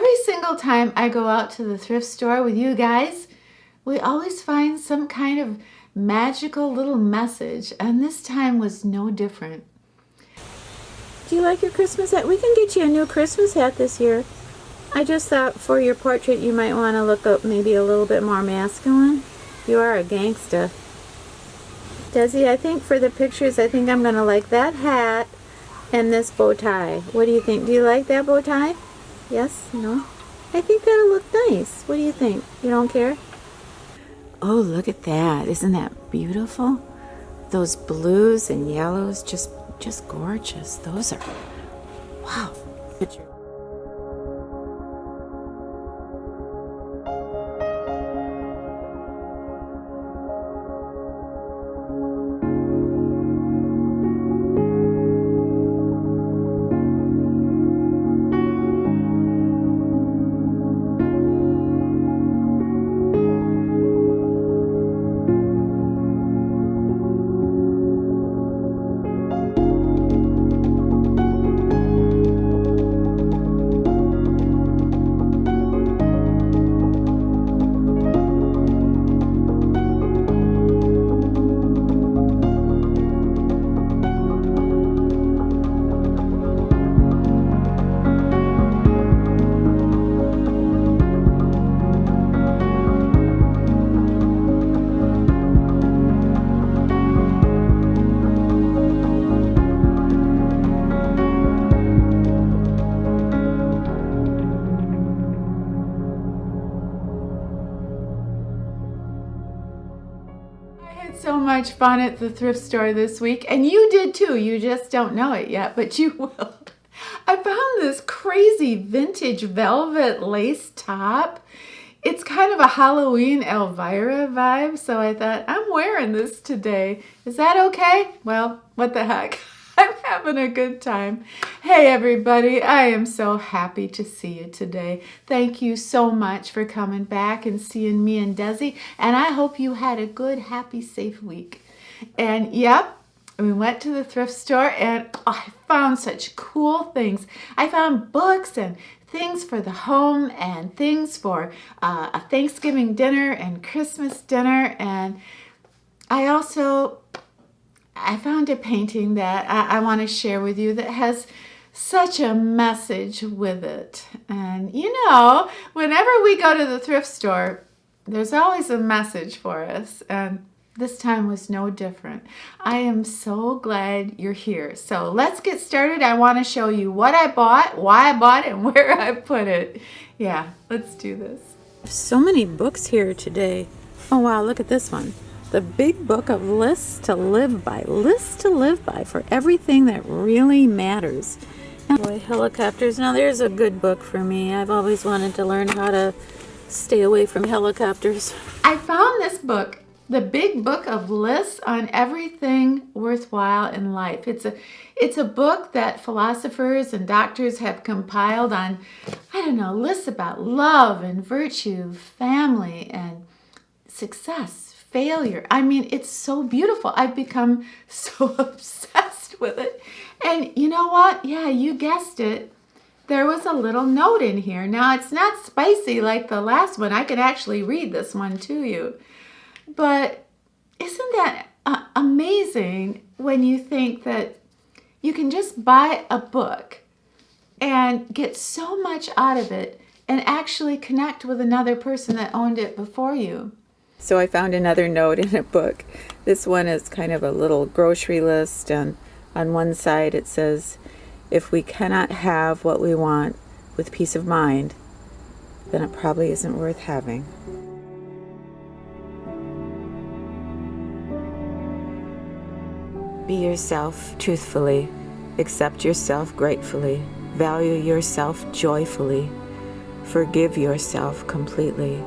every single time I go out to the thrift store with you guys, we always find some kind of magical little message, and this time was no different. Do you like your Christmas hat? We can get you a new Christmas hat this year. I just thought for your portrait you might want to look up maybe a little bit more masculine. You are a gangsta. Desi, I think for the pictures, I think I'm going to like that hat and this bow tie. What do you think? Do you like that bow tie? Yes? No? I think that'll look nice. What do you think? You don't care? Oh, look at that. Isn't that beautiful? Those blues and yellows, just gorgeous. Those are, wow. So much fun at the thrift store this week, and you did too. You just don't know it yet, but you will. I found this crazy vintage velvet lace top. It's kind of a Halloween Elvira vibe, so I thought, I'm wearing this today. Is that okay? Well, what the heck? I'm having a good time. Hey everybody, I am so happy to see you today. Thank you so much for coming back and seeing me and Desi, and I hope you had a good, happy, safe week. And yep, we went to the thrift store and I found such cool things. I found books and things for the home and things for a Thanksgiving dinner and Christmas dinner, and I found a painting that I want to share with you that has such a message with it. And you know, whenever we go to the thrift store, there's always a message for us. And this time was no different. I am so glad you're here. So let's get started. I want to show you what I bought, why I bought it, and where I put it. Yeah, let's do this. So many books here today. Oh wow, look at this one. The big book of lists to live by. Lists to live by for everything that really matters. Boy, helicopters. Now there's a good book for me. I've always wanted to learn how to stay away from helicopters. I found this book, The Big Book of Lists on Everything Worthwhile in Life. It's a book that philosophers and doctors have compiled on, I don't know, lists about love and virtue, family and success, failure. I mean, it's so beautiful. I've become so obsessed with it. And you know what? Yeah, you guessed it. There was a little note in here. Now, it's not spicy like the last one. I can actually read this one to you. But isn't that amazing when you think that you can just buy a book and get so much out of it and actually connect with another person that owned it before you? So I found another note in a book. This one is kind of a little grocery list, and on one side it says, if we cannot have what we want with peace of mind, then it probably isn't worth having. Be yourself truthfully, accept yourself gratefully, value yourself joyfully, forgive yourself completely.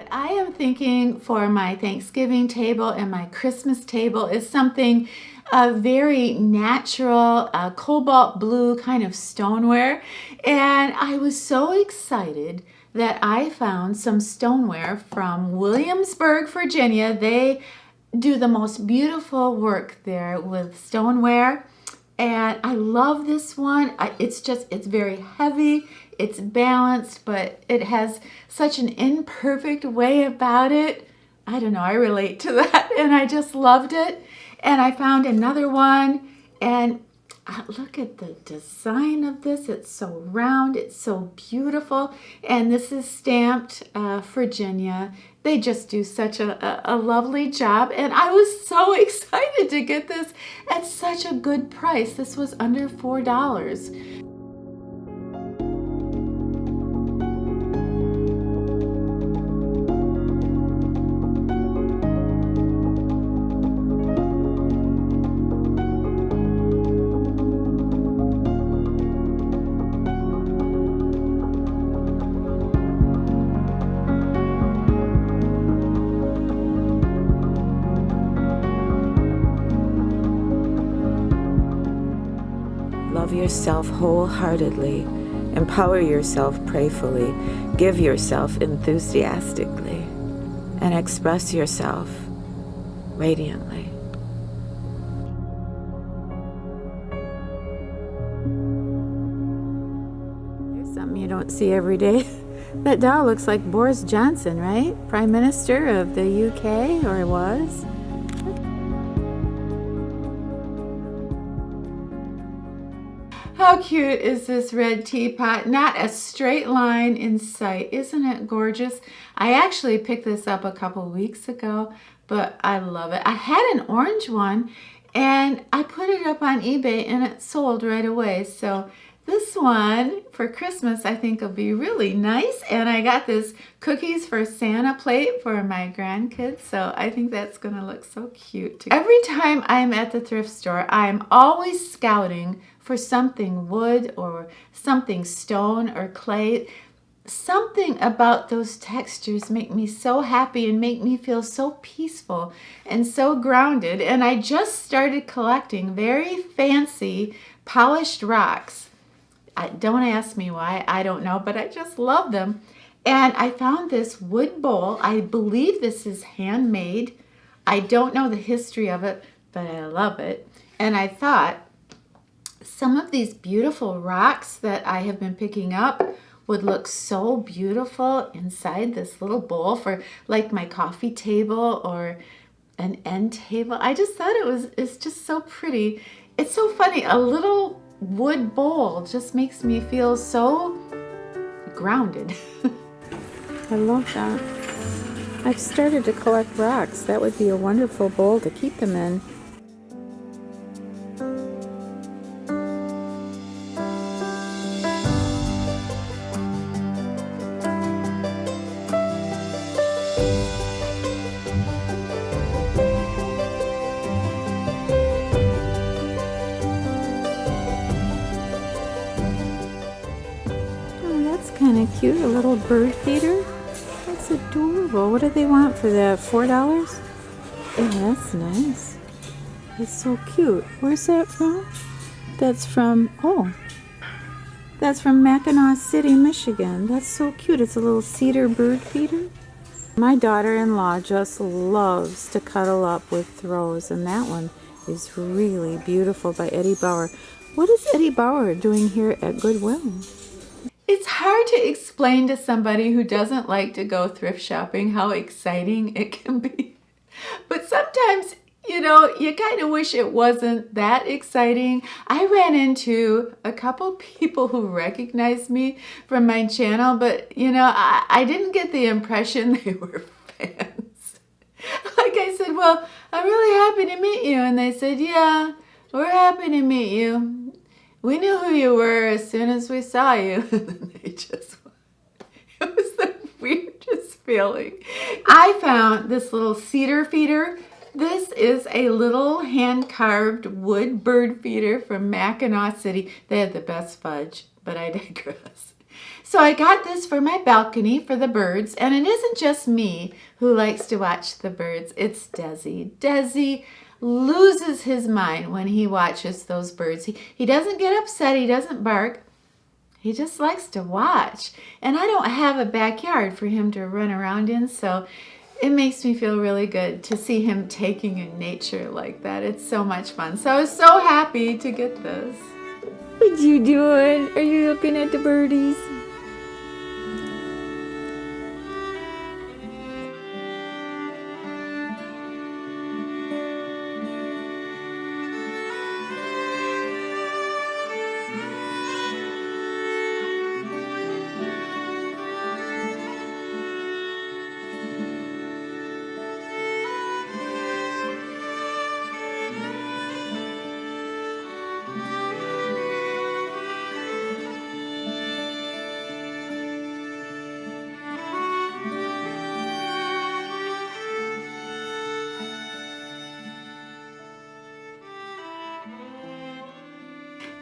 I am thinking for my Thanksgiving table and my Christmas table is something very natural, cobalt blue kind of stoneware. And I was so excited that I found some stoneware from Williamsburg, Virginia. They do the most beautiful work there with stoneware. And I love this one. It's very heavy. It's balanced, but it has such an imperfect way about it. I don't know, I relate to that, and I just loved it. And I found another one, and look at the design of this. It's so round, it's so beautiful, and this is stamped Virginia. They just do such a lovely job, and I was so excited to get this at such a good price. This was under $4. Love yourself wholeheartedly. Empower yourself prayerfully. Give yourself enthusiastically. And express yourself radiantly. Here's something you don't see every day. That doll looks like Boris Johnson, right? Prime Minister of the UK, or was? How cute is this red teapot? Not a straight line in sight. Isn't it gorgeous? I actually picked this up a couple weeks ago, but I love it. I had an orange one, and I put it up on eBay, and it sold right away. So this one for Christmas I think will be really nice. And I got this cookies for Santa plate for my grandkids, so I think that's gonna look so cute too. Every time I'm at the thrift store, I'm always scouting for something wood or something stone or clay. Something about those textures make me so happy and make me feel so peaceful and so grounded. And I just started collecting very fancy polished rocks. Don't ask me why, I don't know, but I just love them. And I found this wood bowl. I believe this is handmade. I don't know the history of it, but I love it. And I thought some of these beautiful rocks that I have been picking up would look so beautiful inside this little bowl for like my coffee table or an end table. I just thought it's just so pretty. It's so funny, a little wood bowl just makes me feel so grounded. I love that. I've started to collect rocks. That would be a wonderful bowl to keep them in. Kind of cute, a little bird feeder. That's adorable. What do they want for that? $4? Oh, that's nice. It's so cute. Where's that from? That's from Mackinac City, Michigan. That's so cute. It's a little cedar bird feeder. My daughter-in-law just loves to cuddle up with throws, and that one is really beautiful by Eddie Bauer. What is Eddie Bauer doing here at Goodwill? It's hard to explain to somebody who doesn't like to go thrift shopping how exciting it can be. But sometimes, you know, you kind of wish it wasn't that exciting. I ran into a couple people who recognized me from my channel, but, you know, I didn't get the impression they were fans. Like I said, well, I'm really happy to meet you. And they said, yeah, we're happy to meet you. We knew who you were as soon as we saw you. And they just, it was the weirdest feeling. I found this little cedar feeder. This is a little hand-carved wood bird feeder from Mackinac City. They have the best fudge, but I digress. So I got this for my balcony for the birds, and it isn't just me who likes to watch the birds. It's Desi. Desi loses his mind when he watches those birds. He doesn't get upset. He doesn't bark. He just likes to watch. And I don't have a backyard for him to run around in, so It makes me feel really good to see him taking in nature like that. It's so much fun. So I was so happy to get this. What you doing? Are you looking at the birdies?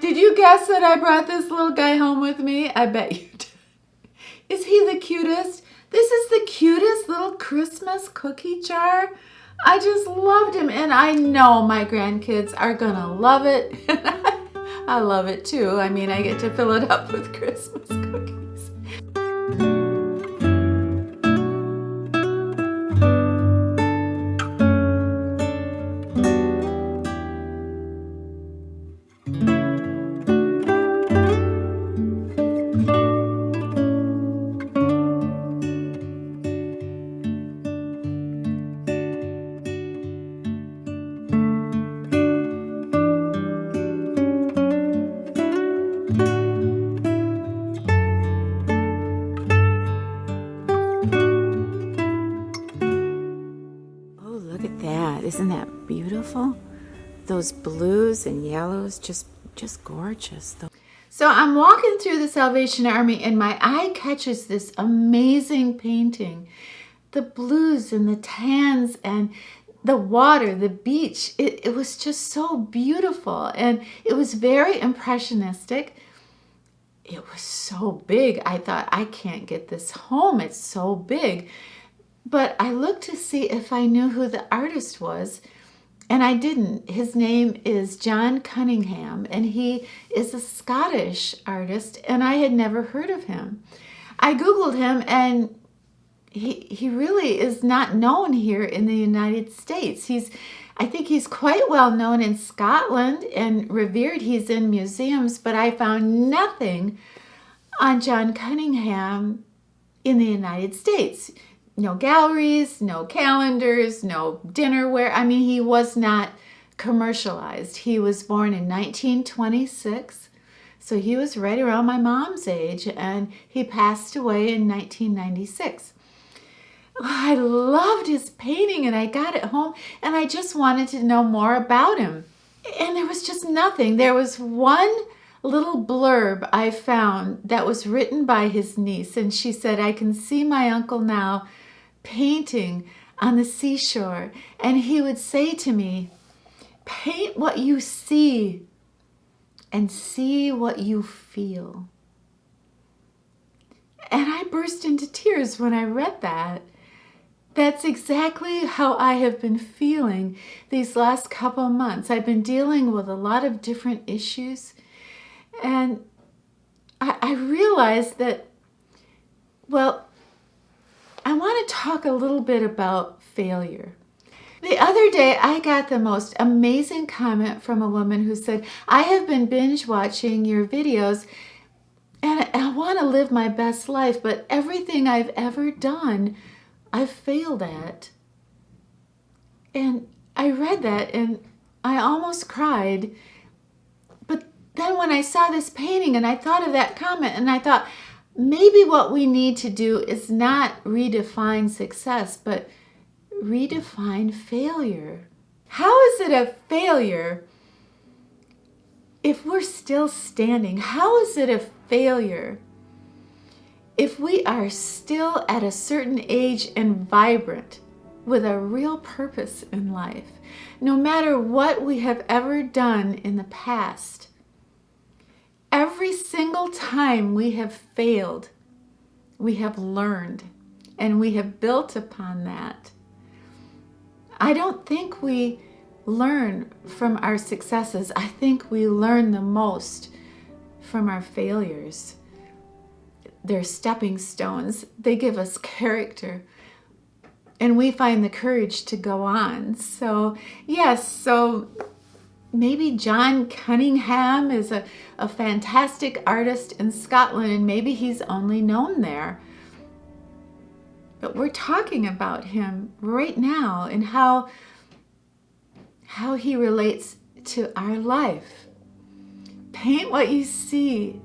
Did you guess that I brought this little guy home with me? I bet you did. Is he the cutest? This is the cutest little Christmas cookie jar. I just loved him, and I know my grandkids are gonna love it. I love it too. I mean, I get to fill it up with Christmas cookies. Isn't that beautiful? Those blues and yellows, just gorgeous. So I'm walking through the Salvation Army and my eye catches this amazing painting. The blues and the tans and the water, the beach, it was just so beautiful, and it was very impressionistic. It was so big. I thought, I can't get this home. It's so big. But I looked to see if I knew who the artist was, and I didn't. His name is John Cunningham, and he is a Scottish artist, and I had never heard of him. I Googled him, and he really is not known here in the United States. I think he's quite well known in Scotland and revered. He's in museums, but I found nothing on John Cunningham in the United States. No galleries, no calendars, no dinnerware. I mean, he was not commercialized. He was born in 1926, so he was right around my mom's age, and he passed away in 1996. I loved his painting, and I got it home, and I just wanted to know more about him. And there was just nothing. There was one little blurb I found that was written by his niece, and she said, "I can see my uncle now painting on the seashore, and he would say to me, 'Paint what you see and see what you feel.'" And I burst into tears when I read that. That's exactly how I have been feeling these last couple months. I've been dealing with a lot of different issues, and I realized that, well, I want to talk a little bit about failure. The other day, I got the most amazing comment from a woman who said, "I have been binge watching your videos, and I want to live my best life, but everything I've ever done, I've failed at." And I read that and I almost cried. But then when I saw this painting and I thought of that comment, and I thought, maybe what we need to do is not redefine success, but redefine failure. How is it a failure if we're still standing? How is it a failure if we are still at a certain age and vibrant with a real purpose in life? No matter what we have ever done in the past, every single time we have failed, we have learned, and we have built upon that. I don't think we learn from our successes. I think we learn the most from our failures. They're stepping stones. They give us character. and we find the courage to go on. So yes, so maybe John Cunningham is a fantastic artist in Scotland, and maybe he's only known there. But we're talking about him right now and how he relates to our life. Paint what you see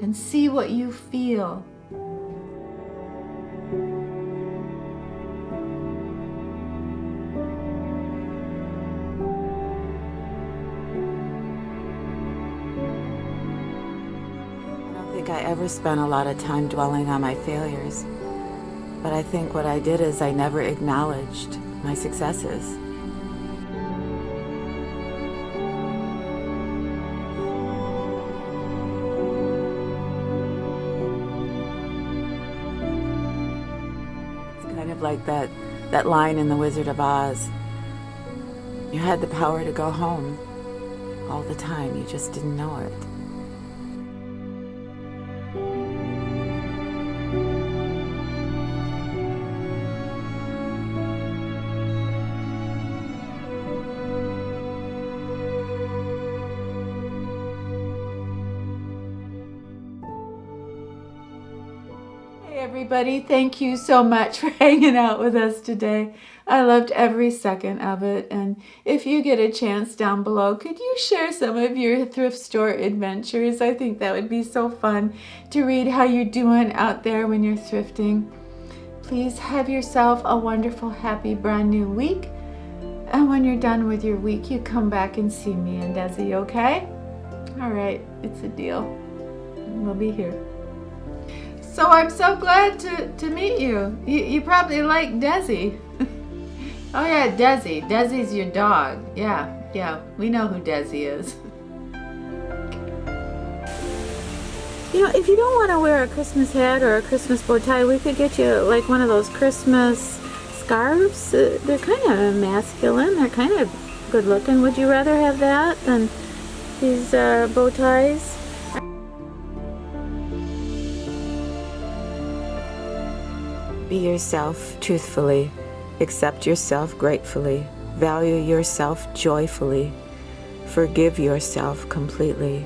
and see what you feel. I ever spent a lot of time dwelling on my failures, but I think what I did is I never acknowledged my successes. It's kind of like that line in The Wizard of Oz. You had the power to go home all the time, you just didn't know it. Everybody, thank you so much for hanging out with us today. I loved every second of it. And if you get a chance down below, could you share some of your thrift store adventures? I think that would be so fun to read how you're doing out there when you're thrifting. Please have yourself a wonderful, happy, brand new week. And when you're done with your week, you come back and see me and Desi, okay? All right, it's a deal. We'll be here. So I'm so glad to meet you. You probably like Desi. Oh yeah, Desi. Desi's your dog. Yeah, we know who Desi is. You know, if you don't want to wear a Christmas hat or a Christmas bow tie, we could get you like one of those Christmas scarves. They're kind of masculine. They're kind of good looking. Would you rather have that than these bow ties? Be yourself truthfully, accept yourself gratefully, value yourself joyfully, forgive yourself completely.